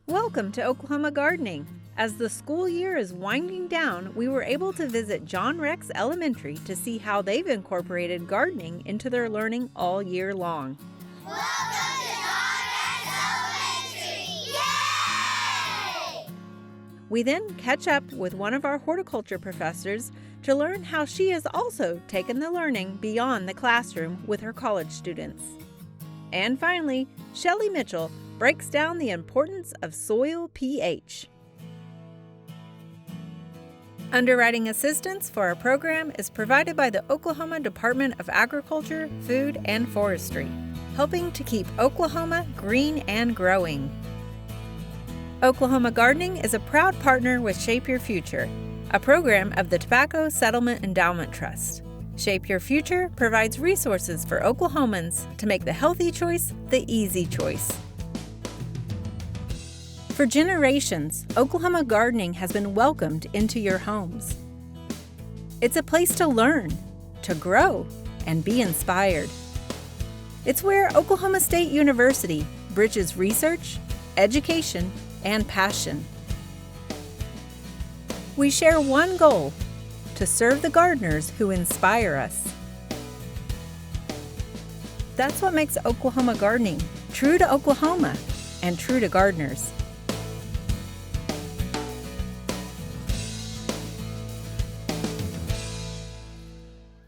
Welcome to Oklahoma Gardening. As the school year is winding down, we were able to visit John Rex Elementary to see how they've incorporated gardening into their learning all year long. Welcome to John Rex Elementary! Yay! We then catch up with one of our horticulture professors to learn how she has also taken the learning beyond the classroom with her college students. And finally, Shelley Mitchell breaks down the importance of soil pH. Underwriting assistance for our program is provided by the Oklahoma Department of Agriculture, Food, and Forestry, helping to keep Oklahoma green and growing. Oklahoma Gardening is a proud partner with Shape Your Future, a program of the Tobacco Settlement Endowment Trust. Shape Your Future provides resources for Oklahomans to make the healthy choice the easy choice. For generations, Oklahoma Gardening has been welcomed into your homes. It's a place to learn, to grow, and be inspired. It's where Oklahoma State University bridges research, education, and passion. We share one goal: to serve the gardeners who inspire us. That's what makes Oklahoma Gardening true to Oklahoma and true to gardeners.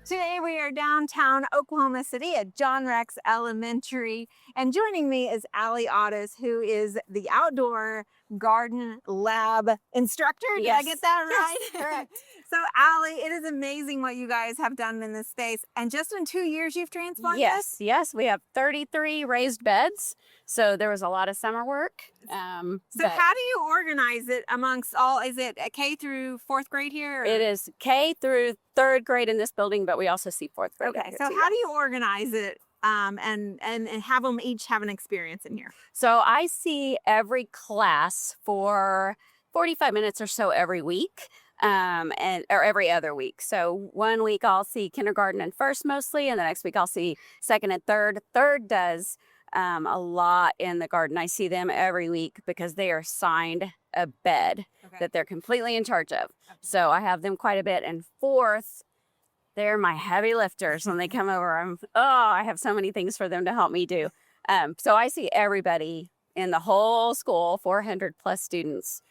Today we are downtown Oklahoma City at John Rex Elementary, and joining me is Ally Audas, who is the outdoor garden lab instructor. Did I get that right? Yes, correct. So Ally, it is amazing what you guys have done in this space, and just in 2 years you've transformed this? Yes, we have 33 raised beds, so there was a lot of summer work. So how do you organize it amongst all, is it K through 4th grade here? Or? It is K through 3rd grade in this building, but we also see 4th grade. Okay, so how do you organize it and have them each have an experience in here? So I see every class for 45 minutes or so every week. Or every other week. So one week I'll see kindergarten and first mostly, and the next week I'll see second and third. Third does a lot in the garden. I see them every week because they are assigned a bed that they're completely in charge of. So I have them quite a bit. And fourth, they're my heavy lifters. When they come over, I have so many things for them to help me do. So I see everybody in the whole school, 400 plus students,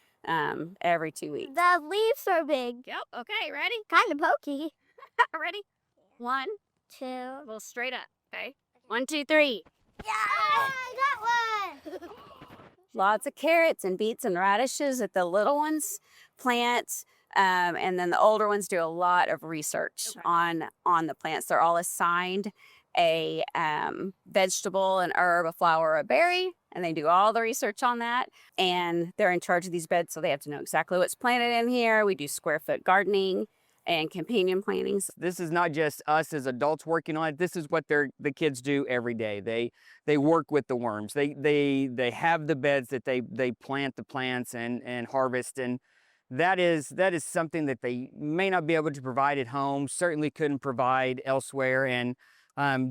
every 2 weeks. The leaves are big. Yep. Okay. Ready? Kind of pokey. Ready? 1, 2. a little straight up. Okay. 1, 2, 3. Yeah, I got one. Lots of carrots and beets and radishes that the little ones plant. And then the older ones do a lot of research on the plants. They're all assigned a vegetable, an herb, a flower, a berry, and they do all the research on that. And they're in charge of these beds, so they have to know exactly what's planted in here. We do square foot gardening and companion plantings. This is not just us as adults working on it. This is what the kids do every day. They work with the worms. They have the beds that they plant the plants and harvest, and that is something that they may not be able to provide at home, certainly couldn't provide elsewhere, and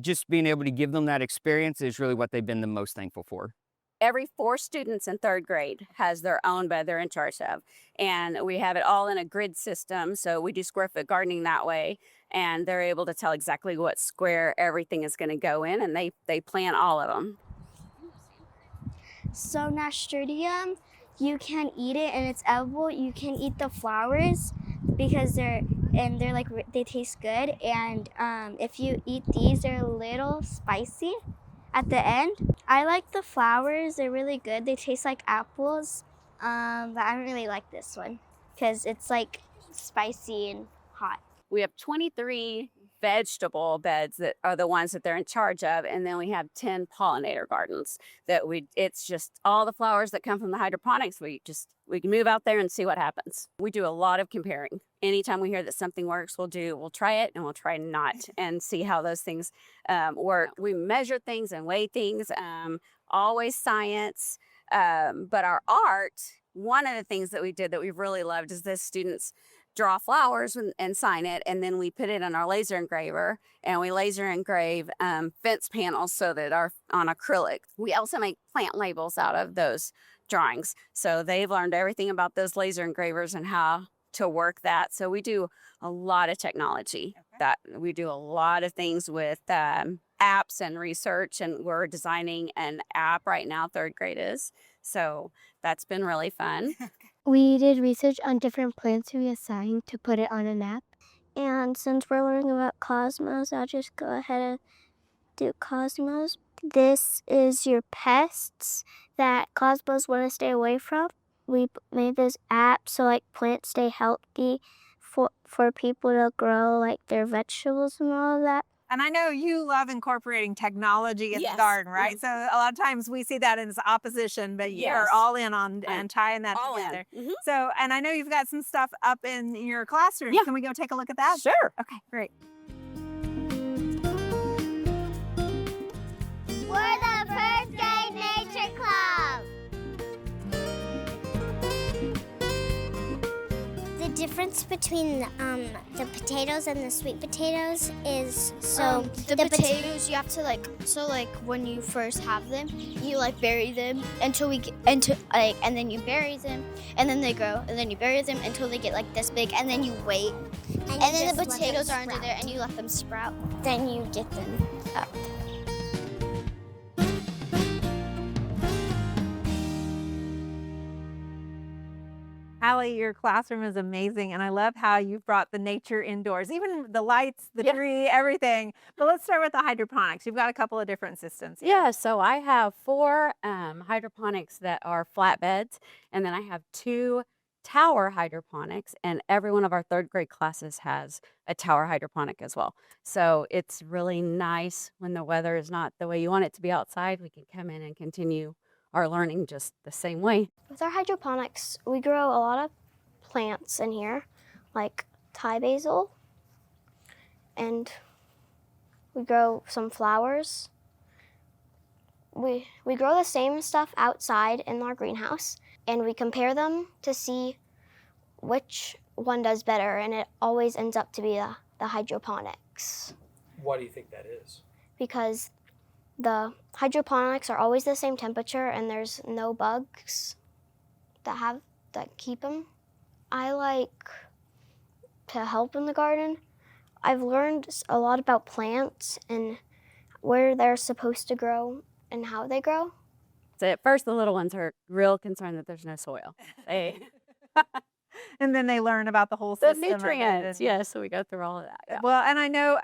just being able to give them that experience is really what they've been the most thankful for. Every 4 students in 3rd grade has their own bed they're in charge of. And we have it all in a grid system. So we do square foot gardening that way. And they're able to tell exactly what square everything is going to go in. And they plant all of them. So nasturtium, you can eat it and it's edible. You can eat the flowers because they're like, they taste good. And if you eat these, they're a little spicy at the end. I like the flowers. They're really good. They taste like apples. But I don't really like this one because it's like spicy and hot. We have 23 vegetable beds that are the ones that they're in charge of, and then we have 10 pollinator gardens that it's just all the flowers that come from the hydroponics. We can move out there and see what happens. We do a lot of comparing. Anytime we hear that something works, we'll try it and we'll try not and see how those things work. We measure things and weigh things, always science, but our art, one of the things that we did that we've really loved is this students draw flowers and sign it, and then we put it in our laser engraver, and we laser engrave fence panels so that are on acrylic. We also make plant labels out of those drawings. So they've learned everything about those laser engravers and how to work that. So we do a lot of technology. That we do a lot of things with apps and research, and we're designing an app right now, 3rd grade is. So that's been really fun. We did research on different plants we assigned to put it on an app. And since we're learning about cosmos, I'll just go ahead and do cosmos. This is your pests that cosmos want to stay away from. We made this app so like plants stay healthy for people to grow like their vegetables and all of that. And I know you love incorporating technology in Yes. the garden, right? So a lot of times we see that as opposition, but you're all in on and tying that all together. in. So, and I know you've got some stuff up in your classroom. Yeah. Can we go take a look at that? Sure. Okay, great. We're the First Grade Nature Club. The difference between the potatoes and the sweet potatoes is the potatoes you have to when you first have them, you bury them and then you bury them and then they grow and then you bury them until they get this big and then you wait and then the potatoes are under there and you let them sprout. Then you get them up. Ally, your classroom is amazing, and I love how you've brought the nature indoors, even the lights, the tree, everything. But let's start with the hydroponics. You've got a couple of different systems here. Yeah, so I have 4 hydroponics that are flatbeds, and then I have 2 tower hydroponics, and every one of our 3rd grade classes has a tower hydroponic as well. So it's really nice when the weather is not the way you want it to be outside. We can come in and continue our learning just the same way. With our hydroponics, we grow a lot of plants in here, like Thai basil, and we grow some flowers. We grow the same stuff outside in our greenhouse, and we compare them to see which one does better, and it always ends up to be the hydroponics. Why do you think that is? Because the hydroponics are always the same temperature and there's no bugs that keep them. I like to help in the garden. I've learned a lot about plants and where they're supposed to grow and how they grow. So at first, the little ones are real concerned that there's no soil. And then they learn about the whole The system. nutrients, yes, so we go through all of that. Yeah. Well, and I know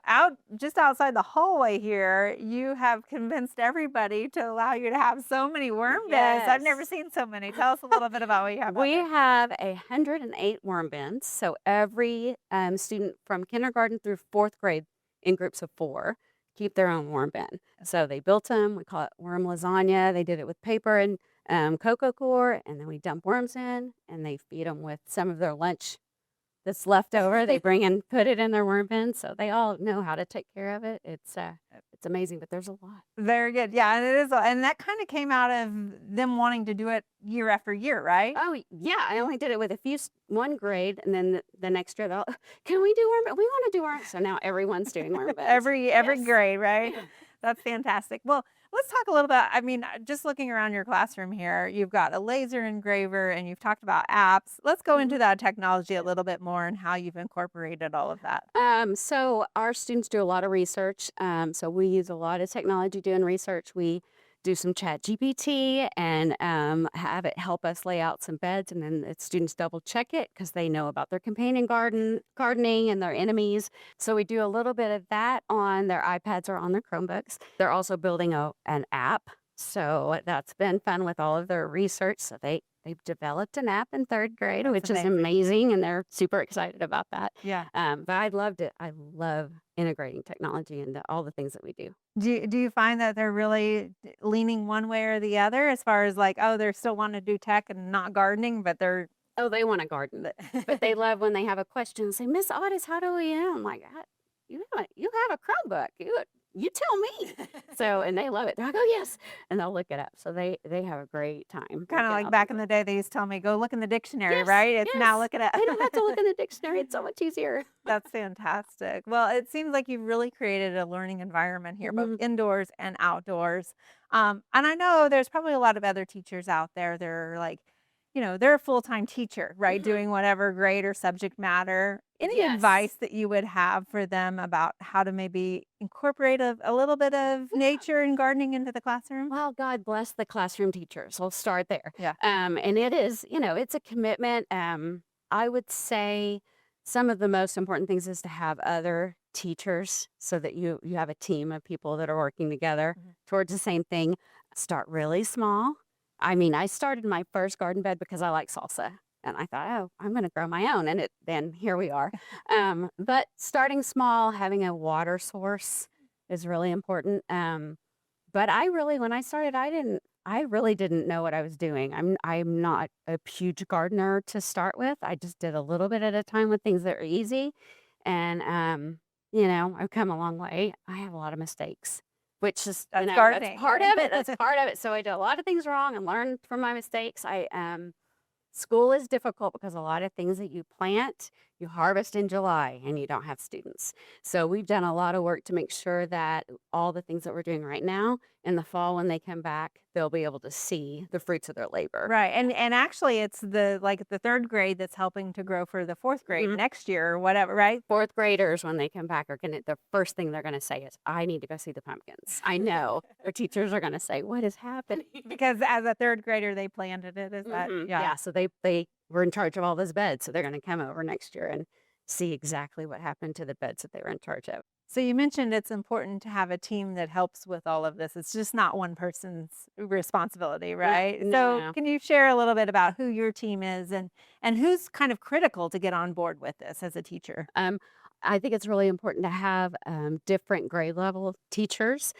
just outside the hallway here, you have convinced everybody to allow you to have so many worm beds. I've never seen so many. Tell us a little bit about what you have. We have 108 worm bins. So every student from kindergarten through 4th grade in groups of 4 keep their own worm bin. So they built them. We call it worm lasagna. They did it with paper and cocoa core, and then we dump worms in, and they feed them with some of their lunch that's left over. They bring and put it in their worm bin, so they all know how to take care of it. It's amazing, but there's a lot. Very good. Yeah, and it is, and that kind of came out of them wanting to do it year after year, right? Oh yeah, I only did it with one grade, and then the next year they'll, can we do worm? We want to do worm. So now everyone's doing worm bins. every grade, right? That's fantastic. Well, let's talk a little bit. I mean, just looking around your classroom here, you've got a laser engraver and you've talked about apps. Let's go into that technology a little bit more and how you've incorporated all of that. So our students do a lot of research. So we use a lot of technology doing research. We do some ChatGPT and have it help us lay out some beds, and then the students double check it because they know about their companion gardening and their enemies. So we do a little bit of that on their iPads or on their Chromebooks. They're also building an app, so that's been fun with all of their research. So they've developed an app in 3rd grade, which is amazing, and they're super excited about that. Yeah. But I loved it. I love integrating technology into all the things that we do. Do you find that they're really leaning one way or the other as far as they're still wanting to do tech and not gardening, but they're... Oh, they want to garden, but they love when they have a question, say, Miss Audas, how do we, I'm like, you have a Chromebook. you tell me. So, and they love it. They're like, oh, yes. And they'll look it up. So they have a great time. Kind of like back in the day, they used to tell me, go look in the dictionary, Yes, right? It's now yes. look it up. I don't have to look in the dictionary. It's so much easier. That's fantastic. Well, it seems like you've really created a learning environment here, both indoors and outdoors. And I know there's probably a lot of other teachers out there. They're like, they're a full-time teacher, right? Doing whatever grade or subject matter. Any Yes. advice that you would have for them about how to maybe incorporate a little bit of nature and gardening into the classroom? Well, God bless the classroom teachers. We'll start there. Yeah. And it is, it's a commitment. I would say some of the most important things is to have other teachers so that you have a team of people that are working together towards the same thing. Start really small. I mean, I started my first garden bed because I like salsa. And I thought, oh, I'm going to grow my own. And then here we are. But starting small, having a water source is really important. But when I started, I really didn't know what I was doing. I'm not a huge gardener to start with. I just did a little bit at a time with things that are easy. And, I've come a long way. I have a lot of mistakes, which is, That's that's gardening. part of it. That's part of it. So I did a lot of things wrong and learned from my mistakes. School is difficult because a lot of things that you plant, you harvest in July and you don't have students. So we've done a lot of work to make sure that all the things that we're doing right now in the fall, when they come back, they'll be able to see the fruits of their labor. Right. And actually it's the third grade that's helping to grow for the fourth grade next year or whatever, right? Fourth graders, when they come back, the first thing they're going to say is, I need to go see the pumpkins. I know their teachers are going to say, what is happening? Because as a third grader, they planted it. Is that? Yeah. So they were in charge of all those beds. So they're going to come over next year and see exactly what happened to the beds that they were in charge of. So you mentioned it's important to have a team that helps with all of this. It's just not one person's responsibility, right? No. So can you share a little bit about who your team is and who's kind of critical to get on board with this as a teacher? I think it's really important to have different grade level teachers.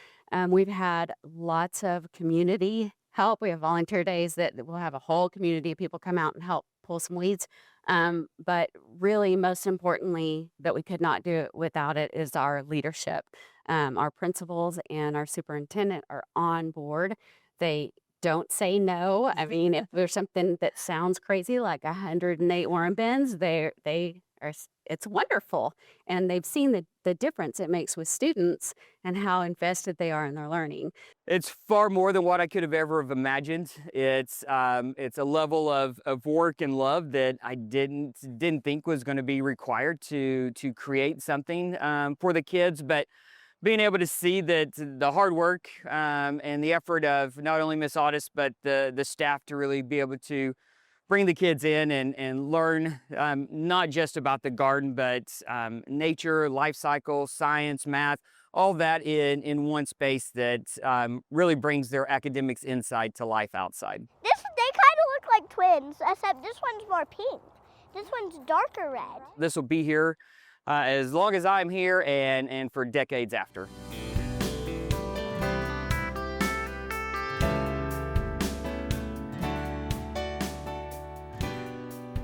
We've had lots of community help. We have volunteer days that we'll have a whole community of people come out and help pull some weeds. But really, most importantly, that we could not do it without it is our leadership. Our principals and our superintendent are on board. They don't say no. I mean, if there's something that sounds crazy, like 108 worm bins, it's wonderful. And they've seen the difference it makes with students and how invested they are in their learning. It's far more than what I could have ever have imagined. It's a level of work and love that I didn't think was going to be required to create something for the kids. But being able to see that the hard work and the effort of not only Miss Audas, but the staff to really be able to bring the kids in and learn not just about the garden, but nature, life cycle, science, math, all that in one space that really brings their academics inside to life outside. They kind of look like twins, except this one's more pink. This one's darker red. This will be here as long as I'm here and for decades after.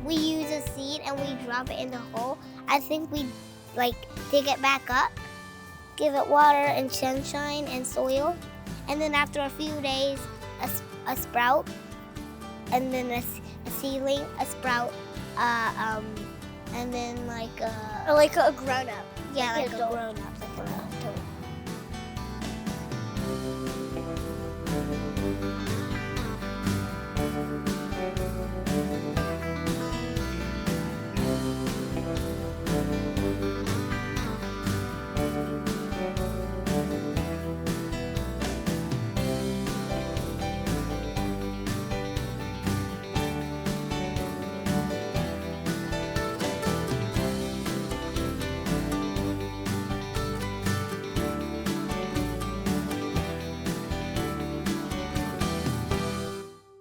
We use a seed and we drop it in the hole. I think we dig it back up, give it water and sunshine and soil, and then after a few days, a sprout, and then a seedling, a sprout, and then like a grown up. Yeah, like a grown up, like an adult.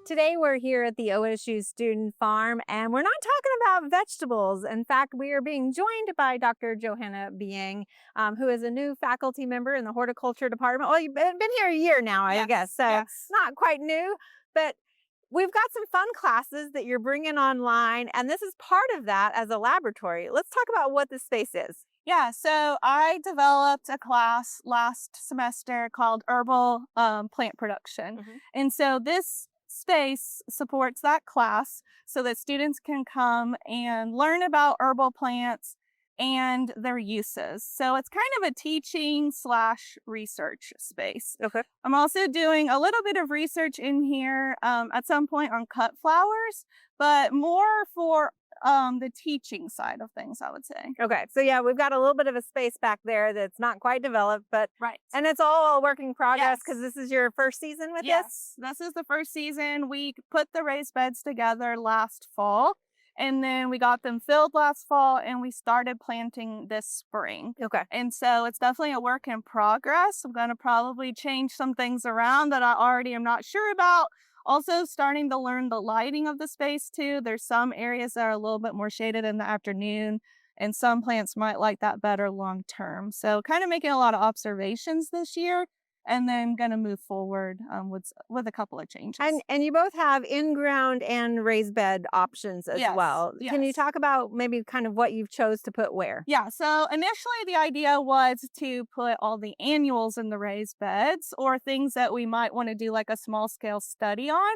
Today we're here at the OSU Student Farm and we're not talking about vegetables. In fact, we are being joined by Dr. JoHannah Biang, who is a new faculty member in the horticulture department. Well, you've been here a year now, I guess, so not quite new, but we've got some fun classes that you're bringing online, and this is part of that as a laboratory. Let's talk about what this space is. Yeah, so I developed a class last semester called Herbal Plant Production. And so this space supports that class so that students can come and learn about herbal plants and their uses. So it's kind of a teaching / research space. Okay. I'm also doing a little bit of research in here at some point on cut flowers, but more for the teaching side of things, I would say. Okay. So yeah, we've got a little bit of a space back there that's not quite developed, but Right. and it's all a work in progress Yes. because this is your first season with Yes, this is the first season. We put the raised beds together last fall, and then we got them filled last fall, and we started planting this spring. this. Okay. And so it's definitely a work in progress. I'm going to probably change some things around that I already am not sure about. Also starting to learn the lighting of the space too. There's some areas that are a little bit more shaded in the afternoon, and some plants might like that better long term. So kind of making a lot of observations this year, and then going to move forward with a couple of changes. And you both have in-ground and raised bed options as Yes, well. Can you yes. talk about maybe kind of what you've chose to put where? Yeah, so initially the idea was to put all the annuals in the raised beds or things that we might want to do like a small scale study on.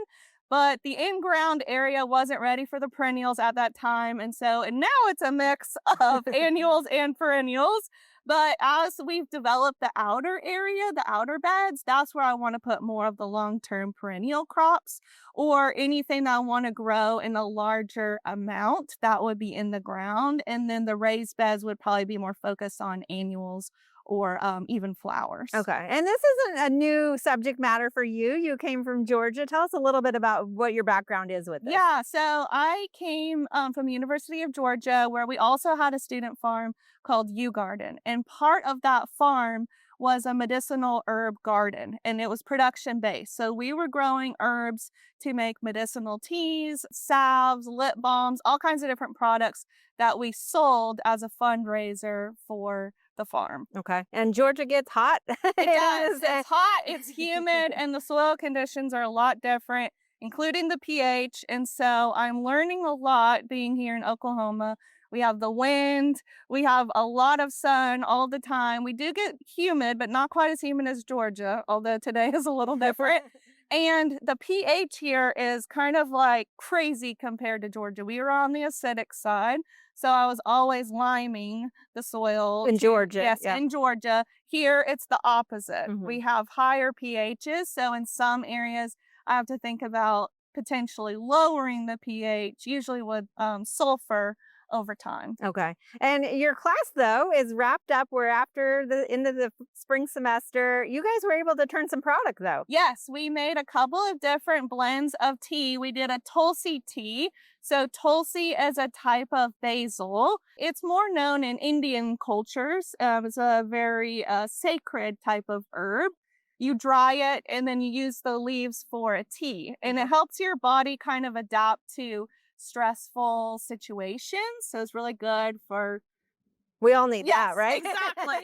But the in-ground area wasn't ready for the perennials at that time. And now it's a mix of annuals and perennials. But as we've developed the outer area, the outer beds, that's where I want to put more of the long-term perennial crops or anything that I want to grow in a larger amount that would be in the ground. And then the raised beds would probably be more focused on annuals or even flowers. Okay. And this isn't a new subject matter for you. You came from Georgia. Tell us a little bit about what your background is with this. Yeah, so I came from the University of Georgia, where we also had a student farm called Garden. And part of that farm was a medicinal herb garden, and it was production based. So we were growing herbs to make medicinal teas, salves, lip balms, all kinds of different products that we sold as a fundraiser for the farm. Okay. And Georgia gets hot. It does. It's hot, it's humid, and the soil conditions are a lot different, including the pH. And so I'm learning a lot being here in Oklahoma. We have the wind, we have a lot of sun all the time. We do get humid, but not quite as humid as Georgia, although today is a little different. And the pH here is kind of like crazy compared to Georgia. We were on the acidic side, so I was always liming the soil. In Georgia. Yes, yeah. in Georgia. Here, it's the opposite. Mhm. We have higher pHs, so in some areas, I have to think about potentially lowering the pH, usually with sulfur over time. Okay. And your class, though, is wrapped up where after the end of the spring semester, you guys were able to turn some product, though. Yes, we made a couple of different blends of tea. We did a Tulsi tea. So Tulsi is a type of basil. It's more known in Indian cultures. It's a very sacred type of herb. You dry it and then you use the leaves for a tea. And it helps your body kind of adapt to stressful situations. So it's really good for... We all need Yes, that, right?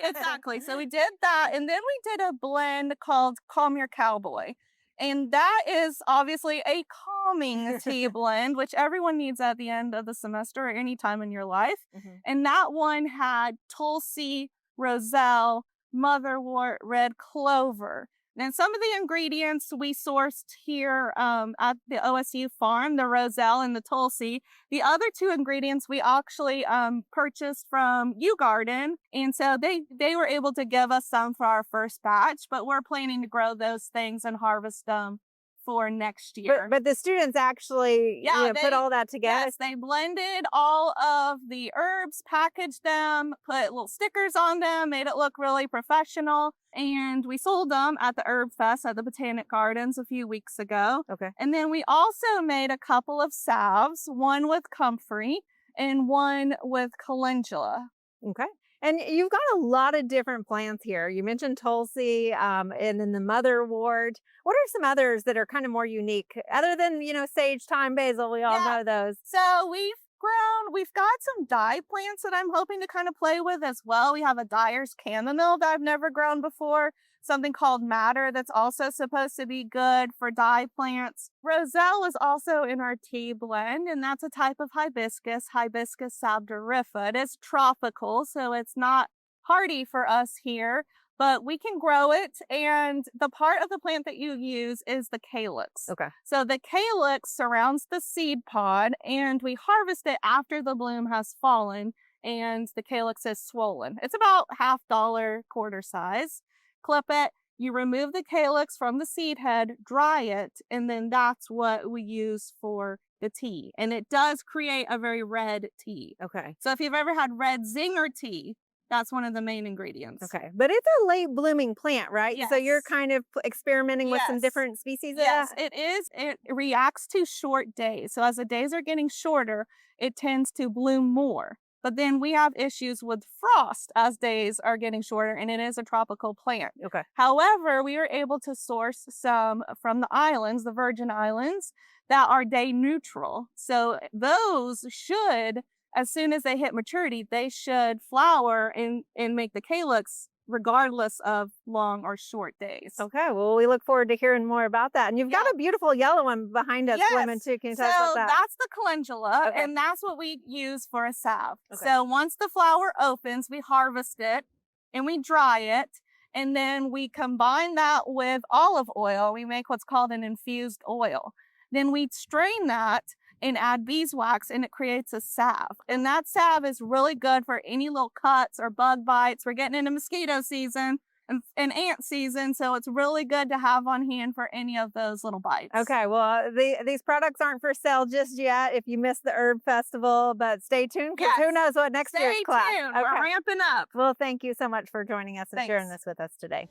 Exactly. So we did that. And then we did a blend called Calm Your Cowboy. And that is obviously a calming tea blend, which everyone needs at the end of the semester or any time in your life. And that one had Tulsi, Roselle, motherwort, red clover. And some of the ingredients we sourced here at the OSU farm, the Roselle and the Tulsi. The other two ingredients we actually purchased from Garden. And so they were able to give us some for our first batch, but we're planning to grow those things and harvest them for next year. But the students actually put all that together. Yes, they blended all of the herbs, packaged them, put little stickers on them, made it look really professional. And we sold them at the Herb Fest at the Botanic Gardens a few weeks ago. Okay. And then we also made a couple of salves, one with comfrey and one with calendula. Okay. And you've got a lot of different plants here. You mentioned Tulsi and then the motherwort. What are some others that are kind of more unique other than, sage, thyme, basil? We all know those. So we've got some dye plants that I'm hoping to kind of play with as well. We have a dyer's chamomile that I've never grown before. something called madder that's also supposed to be good for dye plants. Roselle is also in our tea blend, and that's a type of hibiscus, Hibiscus sabdorifa. It is tropical, so it's not hardy for us here, but we can grow it. And the part of the plant that you use is the calyx. Okay. So the calyx surrounds the seed pod, and we harvest it after the bloom has fallen and the calyx is swollen. It's about $1/2 quarter size. Clip it, you remove the calyx from the seed head, dry it, and then that's what we use for the tea. And it does create a very red tea. Okay. So if you've ever had red zinger tea, that's one of the main ingredients. Okay. But it's a late blooming plant, right? So you're Yes. kind of experimenting with some Yes. different species of Yes, that? it is. It reacts to short days. So as the days are getting shorter, it tends to bloom more. But then we have issues with frost as days are getting shorter, and it is a tropical plant. Okay. However, we are able to source some from the islands, the Virgin Islands, that are day neutral. So those should, as soon as they hit maturity, they should flower and make the calyx regardless of long or short days. Okay. Well, we look forward to hearing more about that. And you've got a beautiful yellow one behind us, blooming too. Can you tell us about that? That's the calendula, Okay. and that's what we use for a salve. Okay. So once the flower opens, we harvest it and we dry it, and then we combine that with olive oil. We make what's called an infused oil. Then we strain that and add beeswax, and it creates a salve. And that salve is really good for any little cuts or bug bites. We're getting into mosquito season and ant season, so it's really good to have on hand for any of those little bites. Okay, well, these products aren't for sale just yet if you missed the herb festival, but stay tuned because who Yes. knows what next year's Stay class. tuned. We're ramping up. Well, thank you so much for joining us and sharing Thanks. this with us today.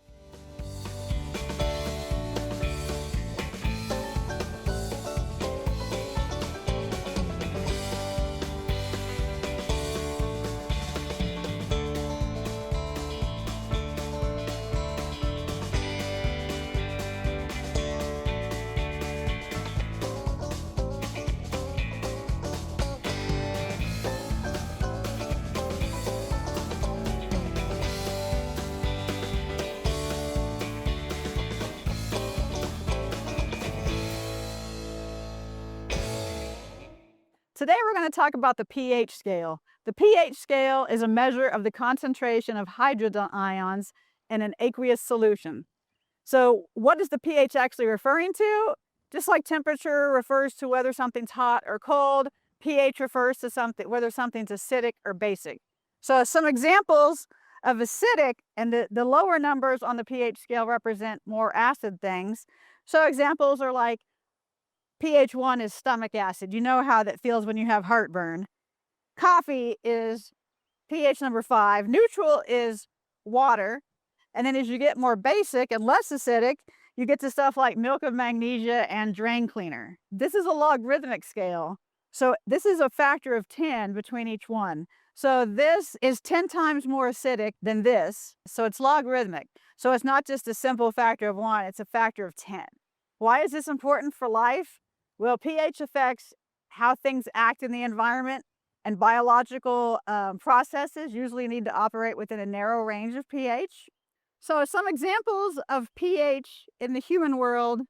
Today we're going to talk about the pH scale. The pH scale is a measure of the concentration of hydrogen ions in an aqueous solution. So what is the pH actually referring to? Just like temperature refers to whether something's hot or cold, pH refers to whether something's acidic or basic. So some examples of acidic, and the lower numbers on the pH scale represent more acid things. So examples are like pH 1 is stomach acid. You know how that feels when you have heartburn. Coffee is pH number 5. Neutral is water. And then as you get more basic and less acidic, you get to stuff like milk of magnesia and drain cleaner. This is a logarithmic scale. So this is a factor of 10 between each one. So this is 10 times more acidic than this. So it's logarithmic. So it's not just a simple factor of 1, it's a factor of 10. Why is this important for life? Well, pH affects how things act in the environment, and biological processes usually need to operate within a narrow range of pH. So some examples of pH in the human world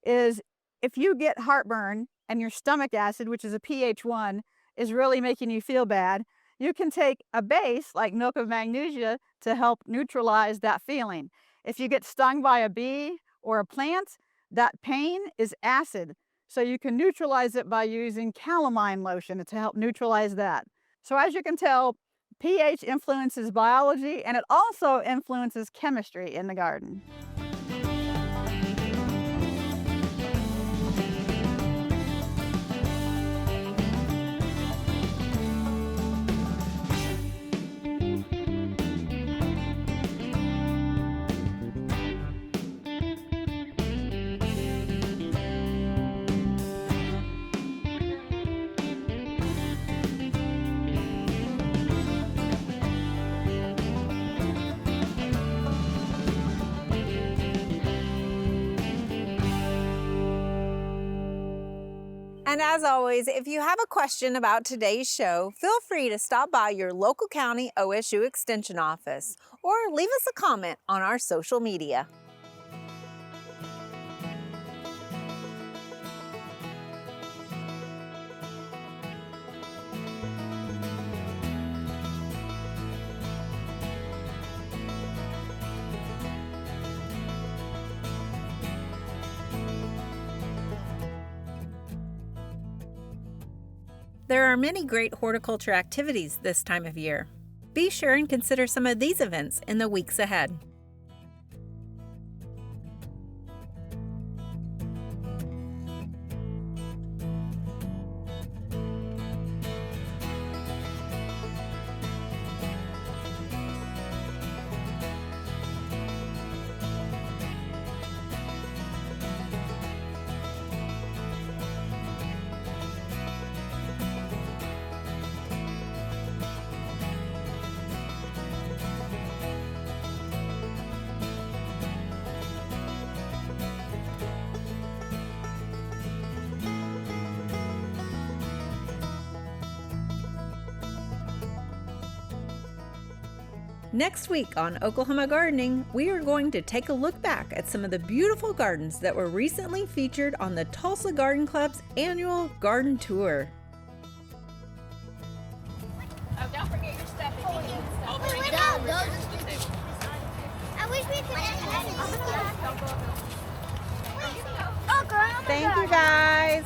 is if you get heartburn and your stomach acid, which is a pH 1, is really making you feel bad, you can take a base like milk of magnesia to help neutralize that feeling. If you get stung by a bee or a plant, that pain is acid. So you can neutralize it by using calamine lotion to help neutralize that. So as you can tell, pH influences biology, and it also influences chemistry in the garden. And as always, if you have a question about today's show, feel free to stop by your local county OSU Extension office or leave us a comment on our social media. There are many great horticulture activities this time of year. Be sure and consider some of these events in the weeks ahead. Next week on Oklahoma Gardening, we are going to take a look back at some of the beautiful gardens that were recently featured on the Tulsa Garden Club's annual garden tour. Oh, don't forget your stuff. I wish we could. Thank you, guys.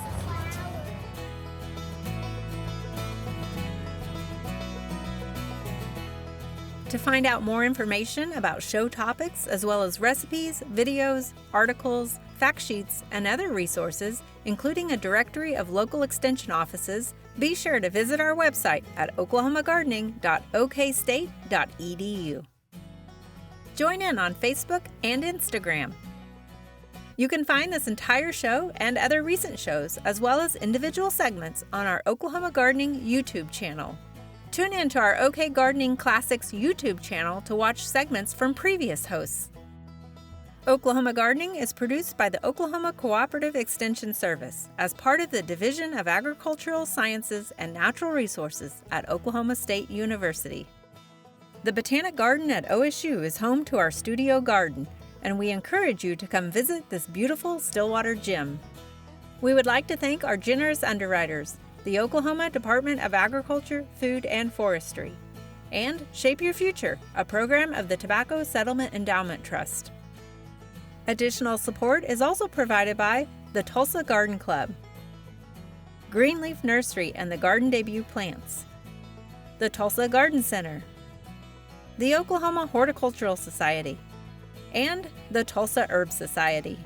To find out more information about show topics, as well as recipes, videos, articles, fact sheets, and other resources, including a directory of local extension offices, be sure to visit our website at oklahomagardening.okstate.edu. Join in on Facebook and Instagram. You can find this entire show and other recent shows, as well as individual segments, on our Oklahoma Gardening YouTube channel. Tune in to our OK Gardening Classics YouTube channel to watch segments from previous hosts. Oklahoma Gardening is produced by the Oklahoma Cooperative Extension Service as part of the Division of Agricultural Sciences and Natural Resources at Oklahoma State University. The Botanic Garden at OSU is home to our studio garden, and we encourage you to come visit this beautiful Stillwater gem. We would like to thank our generous underwriters, the Oklahoma Department of Agriculture, Food, and Forestry, and Shape Your Future, a program of the Tobacco Settlement Endowment Trust. Additional support is also provided by the Tulsa Garden Club, Greenleaf Nursery and the Garden Debut Plants, the Tulsa Garden Center, the Oklahoma Horticultural Society, and the Tulsa Herb Society.